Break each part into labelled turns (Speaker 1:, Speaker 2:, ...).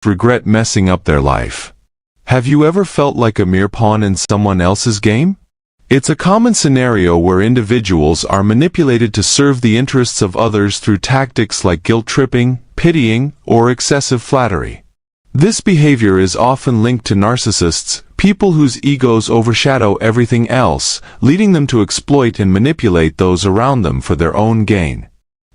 Speaker 1: regret messing up their life. Have you ever felt like a mere pawn in someone else's game? It's a common scenario where individuals are manipulated to serve the interests of others through tactics like guilt-tripping, pitying, or excessive flattery. This behavior is often linked to narcissists, people whose egos overshadow everything else, leading them to exploit and manipulate those around them for their own gain.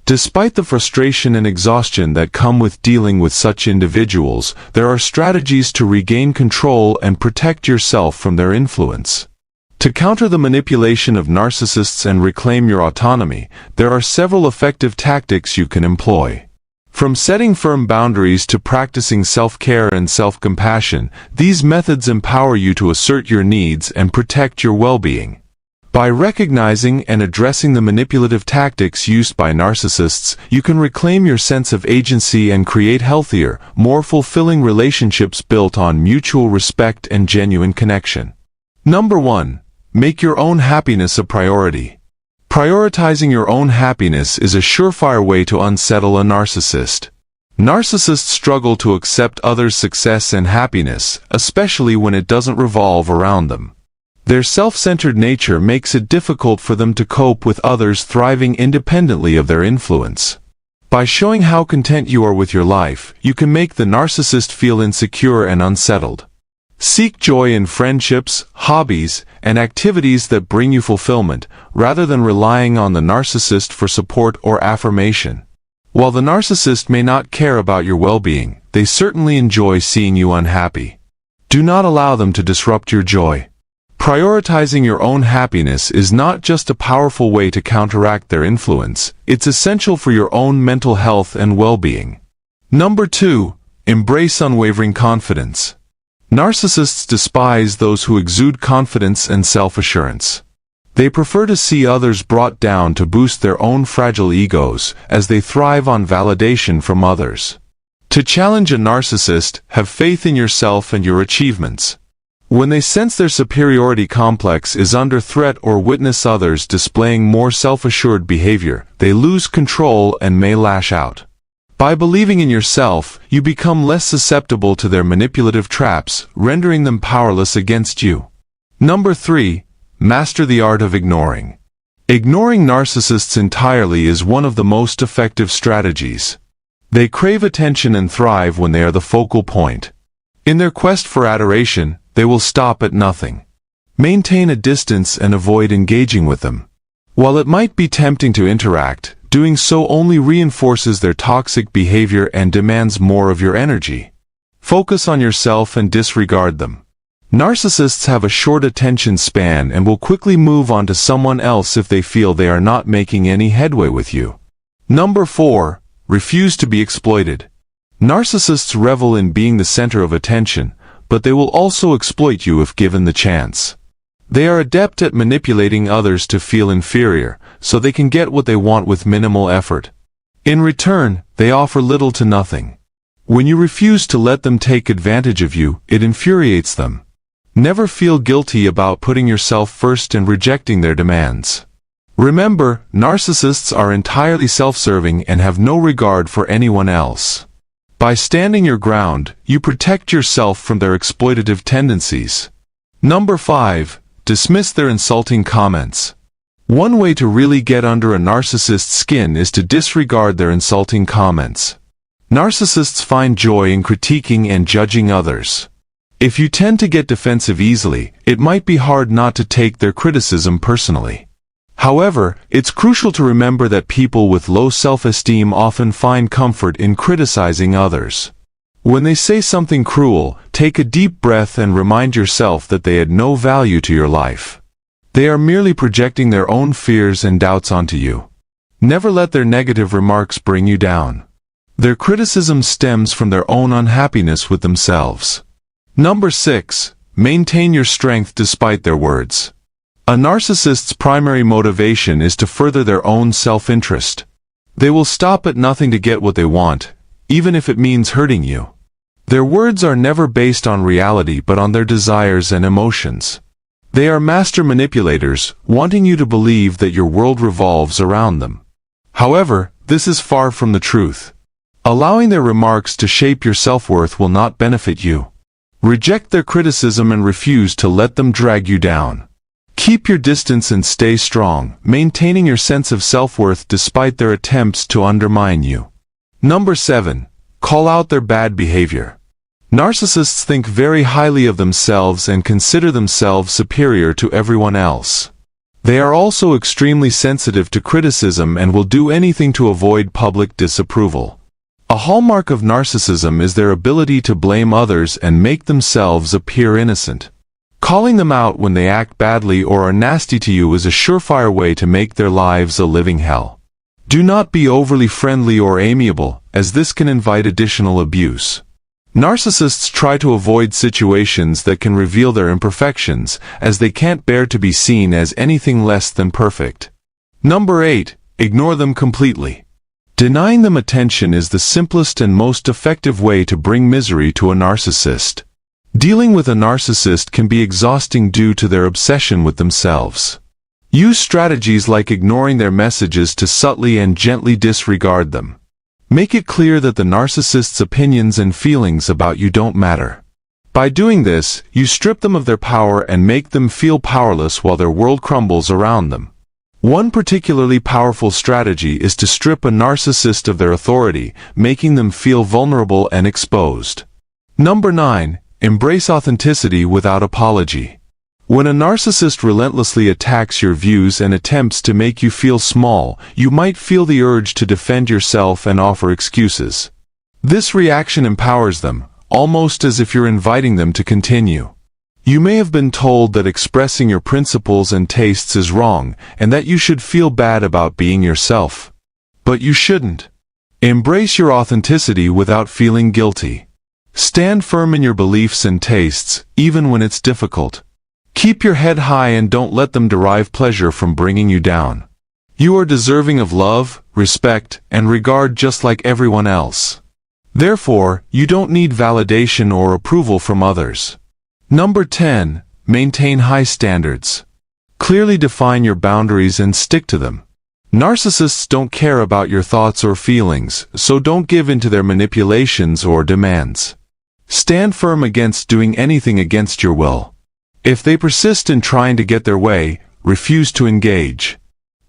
Speaker 1: Despite the frustration and exhaustion that come with dealing with such individuals, there are strategies to regain control and protect yourself from their influence. To counter the manipulation of narcissists and reclaim your autonomy, there are several effective tactics you can employ. From setting firm boundaries to practicing self-care and self-compassion, these methods empower you to assert your needs and protect your well-being. By recognizing and addressing the manipulative tactics used by narcissists, you can reclaim your sense of agency and create healthier, more fulfilling relationships built on mutual respect and genuine connection. Number 1. Make your own happiness a priority. Prioritizing your own happiness is a surefire way to unsettle a narcissist. Narcissists struggle to accept others' success and happiness, especially when it doesn't revolve around them. Their self-centered nature makes it difficult for them to cope with others thriving independently of their influence. By showing how content you are with your life, you can make the narcissist feel insecure and unsettled. Seek joy in friendships, hobbies, and activities that bring you fulfillment, rather than relying on the narcissist for support or affirmation. While the narcissist may not care about your well-being, they certainly enjoy seeing you unhappy. Do not allow them to disrupt your joy. Prioritizing your own happiness is not just a powerful way to counteract their influence, it's essential for your own mental health and well-being. Number 2. Embrace unwavering confidence. Narcissists despise those who exude confidence and self-assurance. They prefer to see others brought down to boost their own fragile egos, as they thrive on validation from others. To challenge a narcissist, have faith in yourself and your achievements. When they sense their superiority complex is under threat or witness others displaying more self-assured behavior, they lose control and may lash out. By believing in yourself, you become less susceptible to their manipulative traps, rendering them powerless against you. Number 3. Master the art of ignoring. Ignoring narcissists entirely is one of the most effective strategies. They crave attention and thrive when they are the focal point. In their quest for adoration, they will stop at nothing. Maintain a distance and avoid engaging with them. While it might be tempting to interact, doing so only reinforces their toxic behavior and demands more of your energy. Focus on yourself and disregard them. Narcissists have a short attention span and will quickly move on to someone else if they feel they are not making any headway with you. Number 4. Refuse to be exploited. Narcissists revel in being the center of attention, but they will also exploit you if given the chance. They are adept at manipulating others to feel inferior, so they can get what they want with minimal effort. In return, they offer little to nothing. When you refuse to let them take advantage of you, it infuriates them. Never feel guilty about putting yourself first and rejecting their demands. Remember, narcissists are entirely self-serving and have no regard for anyone else. By standing your ground, you protect yourself from their exploitative tendencies. Number 5. Dismiss their insulting comments. One way to really get under a narcissist's skin is to disregard their insulting comments. Narcissists find joy in critiquing and judging others. If you tend to get defensive easily, it might be hard not to take their criticism personally. However, it's crucial to remember that people with low self-esteem often find comfort in criticizing others. When they say something cruel, take a deep breath and remind yourself that they add no value to your life. They are merely projecting their own fears and doubts onto you. Never let their negative remarks bring you down. Their criticism stems from their own unhappiness with themselves. Number 6. Maintain your strength despite their words. A narcissist's primary motivation is to further their own self-interest. They will stop at nothing to get what they want, even if it means hurting you. Their words are never based on reality but on their desires and emotions. They are master manipulators, wanting you to believe that your world revolves around them. However, this is far from the truth. Allowing their remarks to shape your self-worth will not benefit you. Reject their criticism and refuse to let them drag you down. Keep your distance and stay strong, maintaining your sense of self-worth despite their attempts to undermine you. Number 7. Call out their bad behavior. Narcissists think very highly of themselves and consider themselves superior to everyone else. They are also extremely sensitive to criticism and will do anything to avoid public disapproval. A hallmark of narcissism is their ability to blame others and make themselves appear innocent. Calling them out when they act badly or are nasty to you is a surefire way to make their lives a living hell. Do not be overly friendly or amiable, as this can invite additional abuse. Narcissists try to avoid situations that can reveal their imperfections, as they can't bear to be seen as anything less than perfect. Number 8. Ignore them completely. Denying them attention is the simplest and most effective way to bring misery to a narcissist. Dealing with a narcissist can be exhausting due to their obsession with themselves. Use strategies like ignoring their messages to subtly and gently disregard them. Make it clear that the narcissist's opinions and feelings about you don't matter. By doing this, you strip them of their power and make them feel powerless while their world crumbles around them. One particularly powerful strategy is to strip a narcissist of their authority, making them feel vulnerable and exposed. Number 9. Embrace authenticity without apology. When a narcissist relentlessly attacks your views and attempts to make you feel small, you might feel the urge to defend yourself and offer excuses. This reaction empowers them, almost as if you're inviting them to continue. You may have been told that expressing your principles and tastes is wrong, and that you should feel bad about being yourself. But you shouldn't. Embrace your authenticity without feeling guilty. Stand firm in your beliefs and tastes, even when it's difficult. Keep your head high and don't let them derive pleasure from bringing you down. You are deserving of love, respect, and regard just like everyone else. Therefore, you don't need validation or approval from others. Number 10. Maintain high standards. Clearly define your boundaries and stick to them. Narcissists don't care about your thoughts or feelings, so don't give in to their manipulations or demands. Stand firm against doing anything against your will. If they persist in trying to get their way, refuse to engage.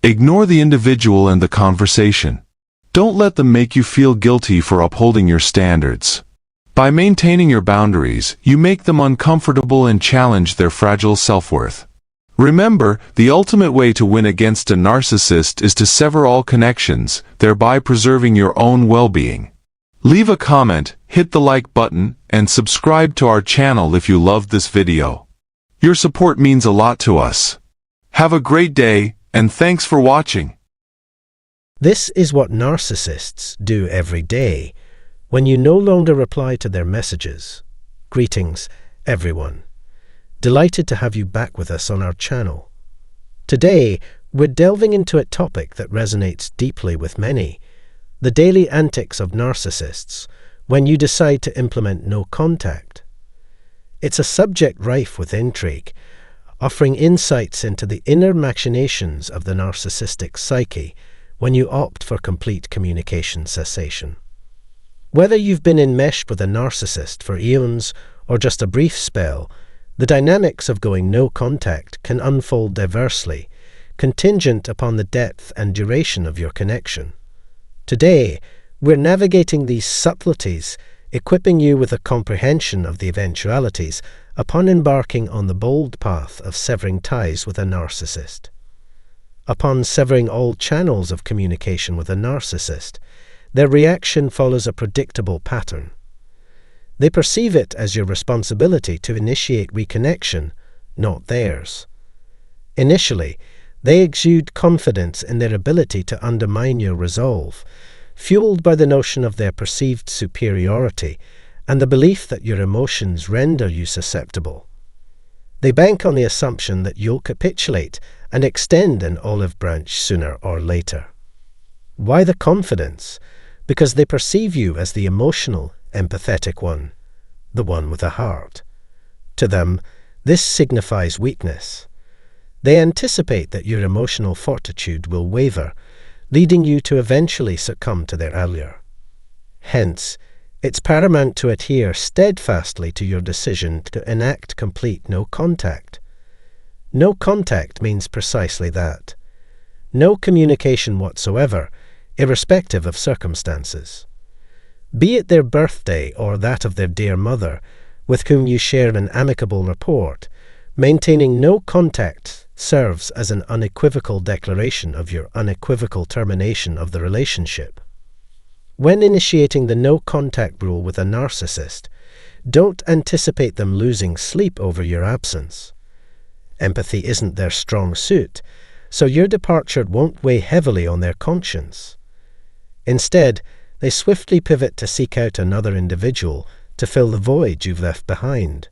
Speaker 1: Ignore the individual and the conversation. Don't let them make you feel guilty for upholding your standards. By maintaining your boundaries, you make them uncomfortable and challenge their fragile self-worth. Remember, the ultimate way to win against a narcissist is to sever all connections, thereby preserving your own well-being. Leave a comment, hit the like button, and subscribe to our channel if you loved this video. Your support means a lot to us. Have a great day, and thanks for watching.
Speaker 2: This is what narcissists do every day. When you no longer reply to their messages. Greetings, everyone. Delighted to have you back with us on our channel. Today, we're delving into a topic that resonates deeply with many: the daily antics of narcissists when you decide to implement no contact. It's a subject rife with intrigue, offering insights into the inner machinations of the narcissistic psyche when you opt for complete communication cessation. Whether you've been enmeshed with a narcissist for eons or just a brief spell, the dynamics of going no contact can unfold diversely, contingent upon the depth and duration of your connection. Today, we're navigating these subtleties, equipping you with a comprehension of the eventualities upon embarking on the bold path of severing ties with a narcissist. Upon severing all channels of communication with a narcissist, their reaction follows a predictable pattern. They perceive it as your responsibility to initiate reconnection, not theirs. Initially, they exude confidence in their ability to undermine your resolve, fueled by the notion of their perceived superiority and the belief that your emotions render you susceptible. They bank on the assumption that you'll capitulate and extend an olive branch sooner or later. Why the confidence? Because they perceive you as the emotional, empathetic one, the one with a heart. To them, this signifies weakness. They anticipate that your emotional fortitude will waver, leading you to eventually succumb to their allure. Hence, it's paramount to adhere steadfastly to your decision to enact complete no contact. No contact means precisely that. No communication whatsoever, irrespective of circumstances. Be it their birthday or that of their dear mother, with whom you share an amicable rapport, maintaining no contact serves as an unequivocal declaration of your unequivocal termination of the relationship. When initiating the no-contact rule with a narcissist, don't anticipate them losing sleep over your absence. Empathy isn't their strong suit, so your departure won't weigh heavily on their conscience. Instead, they swiftly pivot to seek out another individual to fill the void you've left behind.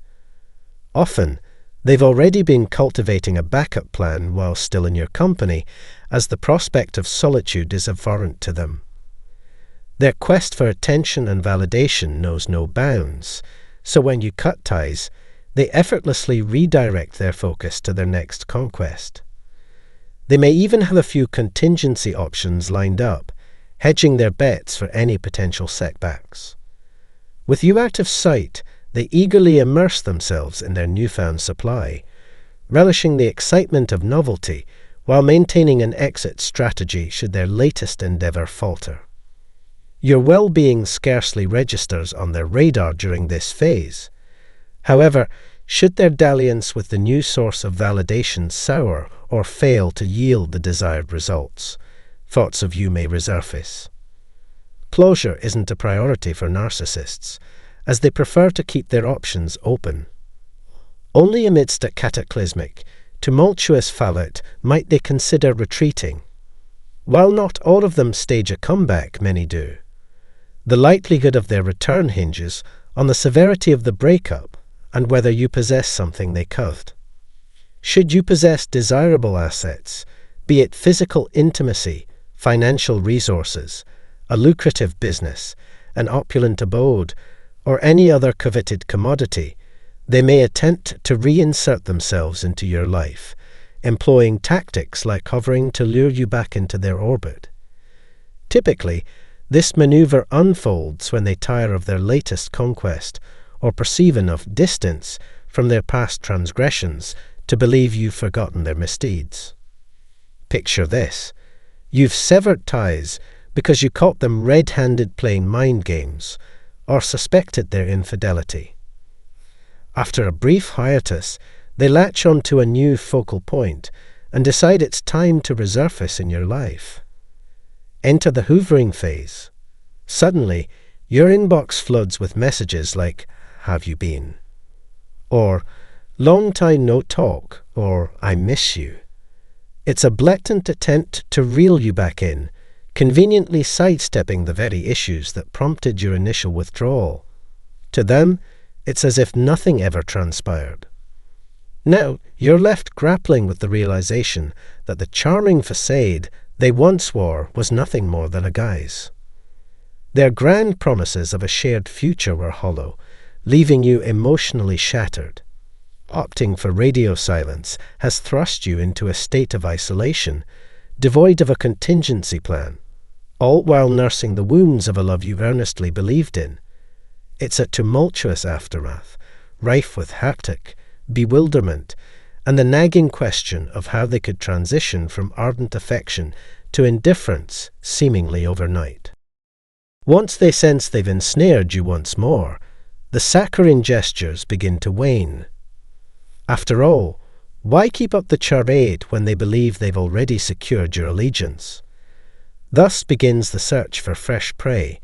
Speaker 2: Often, they've already been cultivating a backup plan while still in your company, as the prospect of solitude is abhorrent to them. Their quest for attention and validation knows no bounds, so when you cut ties, they effortlessly redirect their focus to their next conquest. They may even have a few contingency options lined up, hedging their bets for any potential setbacks. With you out of sight, they eagerly immerse themselves in their newfound supply, relishing the excitement of novelty while maintaining an exit strategy should their latest endeavor falter. Your well-being scarcely registers on their radar during this phase. However, should their dalliance with the new source of validation sour or fail to yield the desired results, thoughts of you may resurface. Closure isn't a priority for narcissists, as they prefer to keep their options open. Only amidst a cataclysmic, tumultuous fallout might they consider retreating. While not all of them stage a comeback, many do. The likelihood of their return hinges on the severity of the breakup and whether you possess something they covet. Should you possess desirable assets, be it physical intimacy, financial resources, a lucrative business, an opulent abode, or any other coveted commodity, they may attempt to reinsert themselves into your life, employing tactics like hovering to lure you back into their orbit. Typically, this maneuver unfolds when they tire of their latest conquest or perceive enough distance from their past transgressions to believe you've forgotten their misdeeds. Picture this. You've severed ties because you caught them red-handed playing mind games or suspected their infidelity. After a brief hiatus, they latch onto a new focal point and decide it's time to resurface in your life. Enter the hoovering phase. Suddenly, your inbox floods with messages like, "Have you been?" or "Long time no talk," or "I miss you." It's a blatant attempt to reel you back in, conveniently sidestepping the very issues that prompted your initial withdrawal. To them, it's as if nothing ever transpired. Now, you're left grappling with the realization that the charming facade they once wore was nothing more than a guise. Their grand promises of a shared future were hollow, leaving you emotionally shattered. Opting for radio silence has thrust you into a state of isolation, devoid of a contingency plan, all while nursing the wounds of a love you earnestly believed in. It's a tumultuous aftermath, rife with hectic, bewilderment, and the nagging question of how they could transition from ardent affection to indifference seemingly overnight. Once they sense they've ensnared you once more, the saccharine gestures begin to wane. After all, why keep up the charade when they believe they've already secured your allegiance? Thus begins the search for fresh prey,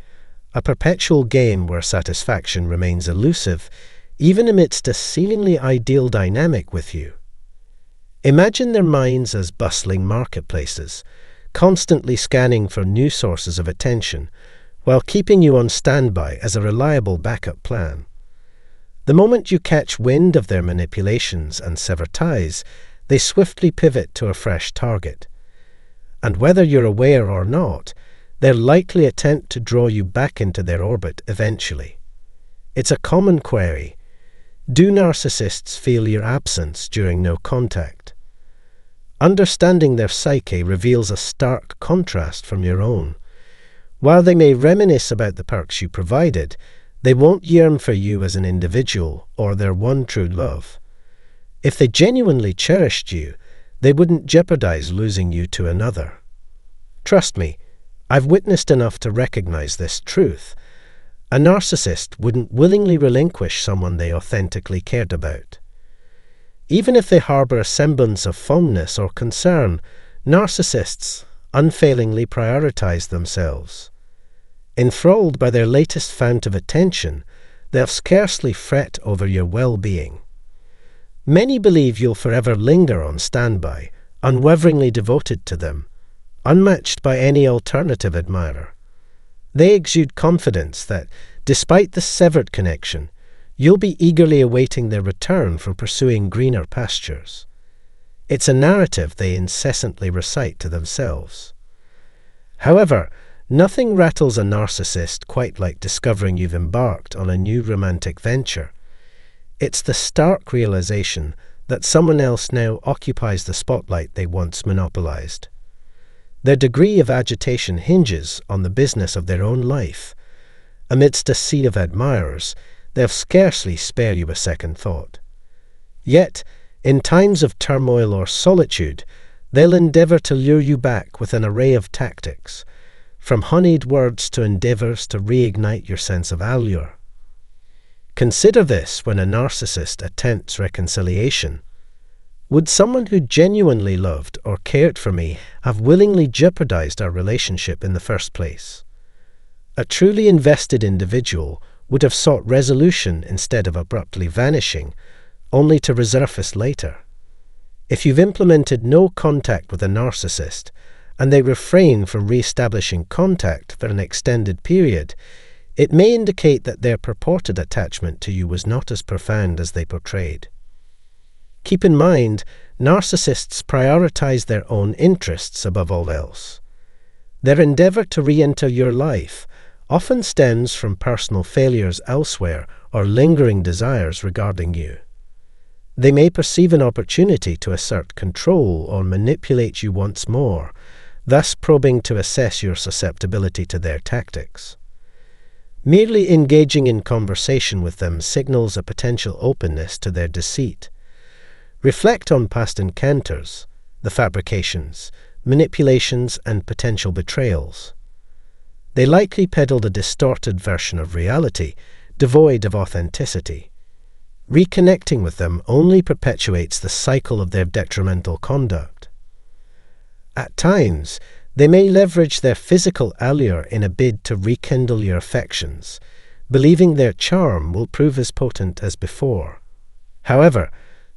Speaker 2: a perpetual game where satisfaction remains elusive, even amidst a seemingly ideal dynamic with you. Imagine their minds as bustling marketplaces, constantly scanning for new sources of attention, while keeping you on standby as a reliable backup plan. The moment you catch wind of their manipulations and sever ties, they swiftly pivot to a fresh target. And whether you're aware or not, they'll likely attempt to draw you back into their orbit eventually. It's a common query. Do narcissists feel your absence during no contact? Understanding their psyche reveals a stark contrast from your own. While they may reminisce about the perks you provided, they won't yearn for you as an individual or their one true love. If they genuinely cherished you, they wouldn't jeopardize losing you to another. Trust me, I've witnessed enough to recognize this truth. A narcissist wouldn't willingly relinquish someone they authentically cared about. Even if they harbor a semblance of fondness or concern, narcissists unfailingly prioritize themselves. Enthralled by their latest fount of attention, they'll scarcely fret over your well-being. Many believe you'll forever linger on standby, unwaveringly devoted to them, unmatched by any alternative admirer. They exude confidence that, despite the severed connection, you'll be eagerly awaiting their return from pursuing greener pastures. It's a narrative they incessantly recite to themselves. However, nothing rattles a narcissist quite like discovering you've embarked on a new romantic venture. It's the stark realization that someone else now occupies the spotlight they once monopolized. Their degree of agitation hinges on the business of their own life. Amidst a sea of admirers, they'll scarcely spare you a second thought. Yet, in times of turmoil or solitude, they'll endeavor to lure you back with an array of tactics, from honeyed words to endeavors to reignite your sense of allure. Consider this when a narcissist attempts reconciliation. Would someone who genuinely loved or cared for me have willingly jeopardized our relationship in the first place? A truly invested individual would have sought resolution instead of abruptly vanishing, only to resurface later. If you've implemented no contact with a narcissist, and they refrain from re-establishing contact for an extended period, it may indicate that their purported attachment to you was not as profound as they portrayed. Keep in mind, narcissists prioritize their own interests above all else. Their endeavor to re-enter your life often stems from personal failures elsewhere or lingering desires regarding you. They may perceive an opportunity to assert control or manipulate you once more, thus probing to assess your susceptibility to their tactics. Merely engaging in conversation with them signals a potential openness to their deceit. Reflect on past encounters, the fabrications, manipulations, and potential betrayals. They likely peddled a distorted version of reality, devoid of authenticity. Reconnecting with them only perpetuates the cycle of their detrimental conduct. At times, they may leverage their physical allure in a bid to rekindle your affections, believing their charm will prove as potent as before. However,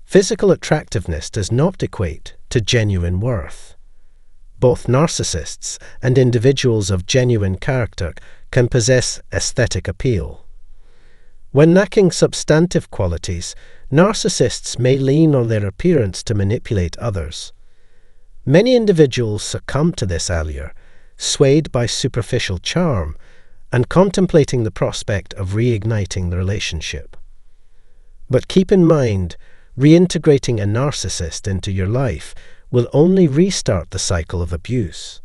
Speaker 2: physical attractiveness does not equate to genuine worth. Both narcissists and individuals of genuine character can possess aesthetic appeal. When lacking substantive qualities, narcissists may lean on their appearance to manipulate others. Many individuals succumb to this allure, swayed by superficial charm and contemplating the prospect of reigniting the relationship. But keep in mind, reintegrating a narcissist into your life will only restart the cycle of abuse.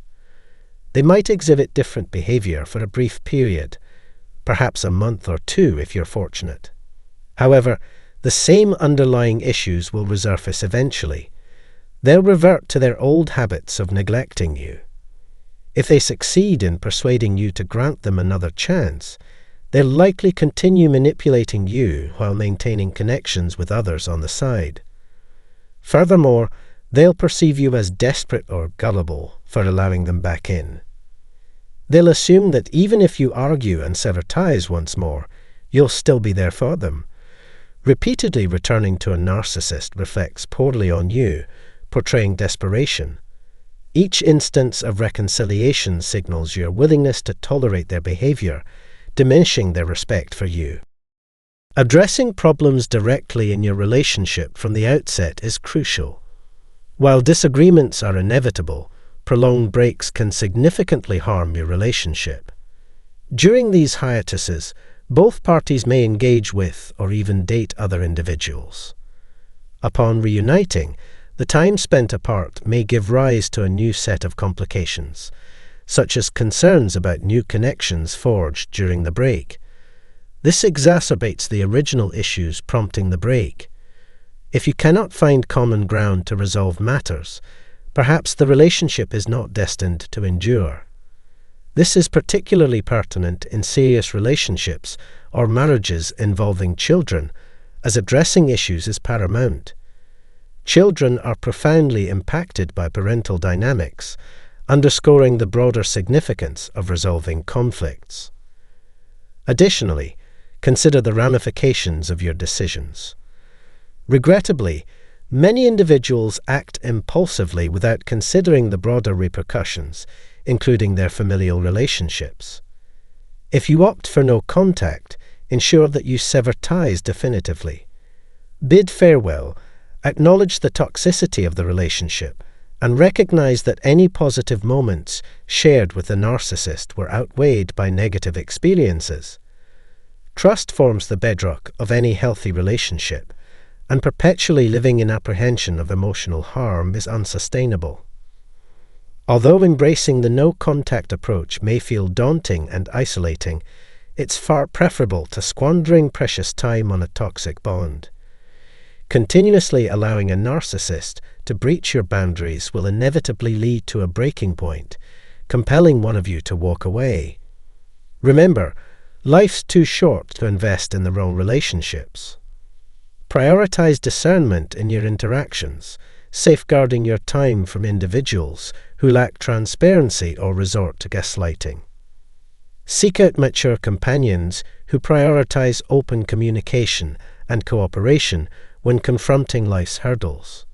Speaker 2: They might exhibit different behavior for a brief period, perhaps a month or two if you're fortunate. However, the same underlying issues will resurface eventually. They'll revert to their old habits of neglecting you. If they succeed in persuading you to grant them another chance, they'll likely continue manipulating you while maintaining connections with others on the side. Furthermore, they'll perceive you as desperate or gullible for allowing them back in. They'll assume that even if you argue and sever ties once more, you'll still be there for them. Repeatedly returning to a narcissist reflects poorly on you, portraying desperation. Each instance of reconciliation signals your willingness to tolerate their behavior, diminishing their respect for you. Addressing problems directly in your relationship from the outset is crucial. While disagreements are inevitable, prolonged breaks can significantly harm your relationship. During these hiatuses, both parties may engage with or even date other individuals. Upon reuniting, the time spent apart may give rise to a new set of complications, such as concerns about new connections forged during the break. This exacerbates the original issues prompting the break. If you cannot find common ground to resolve matters, perhaps the relationship is not destined to endure. This is particularly pertinent in serious relationships or marriages involving children, as addressing issues is paramount. Children are profoundly impacted by parental dynamics, underscoring the broader significance of resolving conflicts. Additionally, consider the ramifications of your decisions. Regrettably, many individuals act impulsively without considering the broader repercussions, including their familial relationships. If you opt for no contact, ensure that you sever ties definitively. Bid farewell, acknowledge the toxicity of the relationship, and recognize that any positive moments shared with the narcissist were outweighed by negative experiences. Trust forms the bedrock of any healthy relationship, and perpetually living in apprehension of emotional harm is unsustainable. Although embracing the no-contact approach may feel daunting and isolating, it's far preferable to squandering precious time on a toxic bond. Continuously allowing a narcissist to breach your boundaries will inevitably lead to a breaking point, compelling one of you to walk away. Remember, life's too short to invest in the wrong relationships. Prioritize discernment in your interactions, safeguarding your time from individuals who lack transparency or resort to gaslighting. Seek out mature companions who prioritize open communication and cooperation when confronting life's hurdles.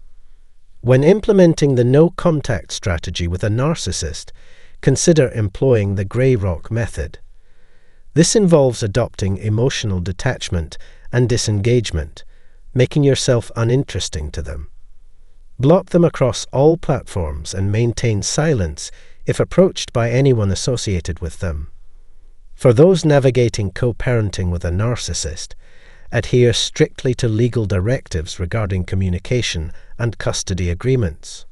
Speaker 2: When implementing the no-contact strategy with a narcissist, consider employing the grey rock method. This involves adopting emotional detachment and disengagement, making yourself uninteresting to them. Block them across all platforms and maintain silence if approached by anyone associated with them. For those navigating co-parenting with a narcissist, adhere strictly to legal directives regarding communication and custody agreements.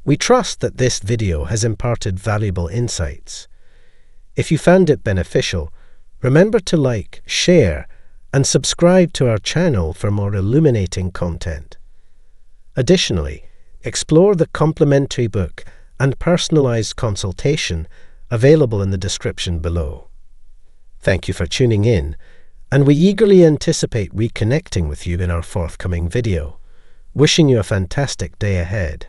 Speaker 2: We trust that this video has imparted valuable insights. If you found it beneficial, remember to like, share, and subscribe to our channel for more illuminating content. Additionally, explore the complimentary book and personalized consultation available in the description below. Thank you for tuning in, and we eagerly anticipate reconnecting with you in our forthcoming video. Wishing you a fantastic day ahead.